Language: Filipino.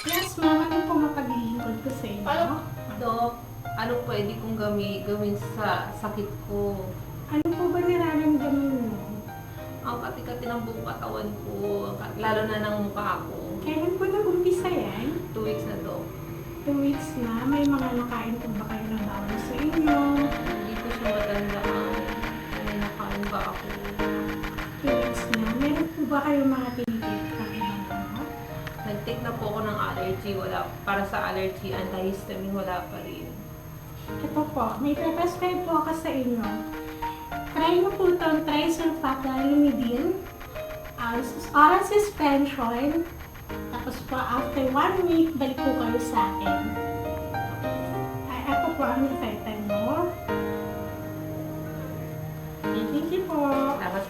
Yes, ma'am. Ano po mapaglilingkod ko sa inyo? Dok, ano pwede kong gawin sa sakit ko? Ano po ba nararamdaman mo? Ang kati-kati ng buong katawan ko, lalo na ng mukha ko. Kailan po nag-umpisa yan? 2 weeks na, Dok. 2 weeks na. May mga nakain po ba kayo ng bawal sa inyo? Hindi ko siya matandaan. May nakain ba ako? 2 weeks na. Meron po ba kayong mga tinitake ng ibang gamot? Nag-take na po ako ng allergy. Para sa allergy, antihistamine, wala pa rin. Ito po, may pre-prescribe po ako sa inyo. Try nyo po itong trisulfatinidine, oral suspension, tapos po after 1 week, balik po kayo sa akin. Ay, ito po ang effect mo. Thank you po. Dapat